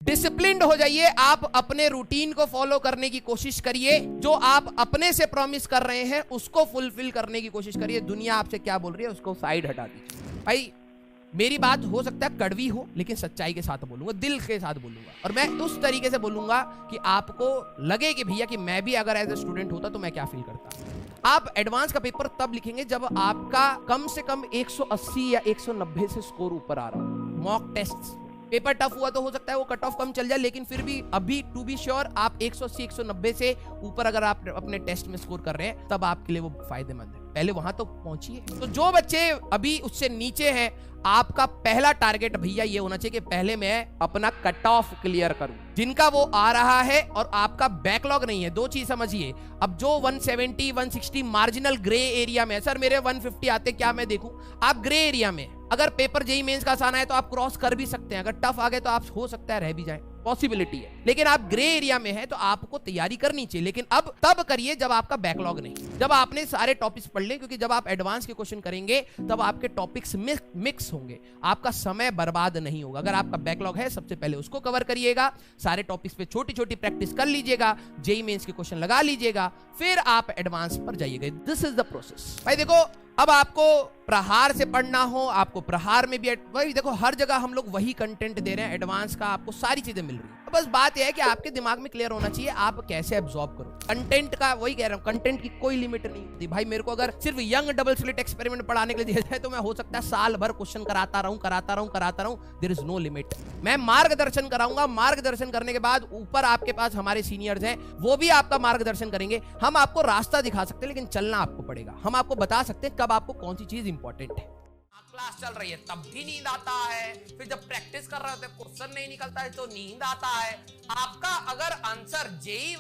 Disciplined हो जाइए, आप अपने रूटीन को फॉलो करने की कोशिश करिए, जो आप अपने से प्रॉमिस कर रहे हैं उसको फुलफिल करने की कोशिश करिए। दुनिया आपसे क्या बोल रही है उसको साइड हटा दीजिए। भाई मेरी बात हो सकता है कड़वी हो, लेकिन सच्चाई के साथ बोलूंगा, दिल के साथ बोलूंगा, और मैं उस तरीके से बोलूंगा कि आपको लगे कि भैया कि मैं भी अगर एज ए स्टूडेंट होता तो मैं क्या फील करता। आप एडवांस का पेपर तब लिखेंगे जब आपका कम से कम 180 या 190 से स्कोर ऊपर आ रहा हो। मॉक टेस्ट पेपर टफ हुआ तो हो सकता है वो कट ऑफ कम चल जाए, लेकिन फिर भी अभी टू बी श्योर आप 180 190 से ऊपर अगर आप अपने टेस्ट में स्कोर कर रहे हैं तब आपके लिए वो फायदेमंद है। पहले वहां तो पहुंचिए। तो जो बच्चे अभी उससे नीचे हैं, आपका पहला टारगेट भैया ये होना चाहिए कि पहले मैं अपना कट ऑफ क्लियर करूं। जिनका वो आ रहा है और आपका बैकलॉग नहीं है, दो चीज समझिए। अब जो 170 160 मार्जिनल ग्रे एरिया में, सर मेरे 150 आते क्या मैं देखूं, आप ग्रे एरिया में, अगर पेपर जेई मेंस का आसान है तो आप क्रॉस कर भी सकते हैं, अगर टफ आ गए तो आप हो सकता है रह भी जाए, पॉसिबिलिटी है। लेकिन आप ग्रे एरिया में है तो आपको तैयारी करनी चाहिए, लेकिन अब तब करिए जब आपका बैकलॉग नहीं, जब आपने सारे टॉपिक्स पढ़ ले, क्योंकि जब आप एडवांस के क्वेश्चन करेंगे तब आपके टॉपिक्स मिक्स होंगे, आपका समय बर्बाद नहीं होगा। अगर आपका बैकलॉग है सबसे पहले उसको कवर करिएगा, सारे टॉपिक्स पे छोटी छोटी प्रैक्टिस कर लीजिएगा, जेई मेंस के क्वेश्चन लगा लीजिएगा, फिर आप एडवांस पर जाइएगा। This is the process. भाई देखो, अब आपको प्रहार से पढ़ना हो, आपको प्रहार में भी वही देखो, हर जगह हम लोग वही कंटेंट दे रहे हैं, एडवांस का आपको सारी चीजें मिल रही है। बस बात यह है कि आपके दिमाग में क्लियर होना चाहिए आप कैसे एब्जॉर्ब करो कंटेंट का। वही कह रहा हूं, कंटेंट की कोई लिमिट नहीं होती भाई। मेरे को अगर सिर्फ यंग डबल स्लिट एक्सपेरिमेंट पढ़ाने के लिए दिया जाए तो मैं हो सकता है साल भर क्वेश्चन कराता रहूं। There is no limit. मैं मार्गदर्शन कराऊंगा, मार्गदर्शन करने के बाद ऊपर आपके पास हमारे सीनियर्स हैं, वो भी आपका मार्गदर्शन करेंगे। हम आपको रास्ता दिखा सकते हैं, लेकिन चलना आपको पड़ेगा। हम आपको बता सकते हैं कब आपको कौन सी चीज इंपॉर्टेंट है। क्लास चल रही है तब भी नींद आता है, फिर जब प्रैक्टिस कर रहे होते क्वेश्चन नहीं निकलता है तो नींद आता है। आपका अगर आंसर जेई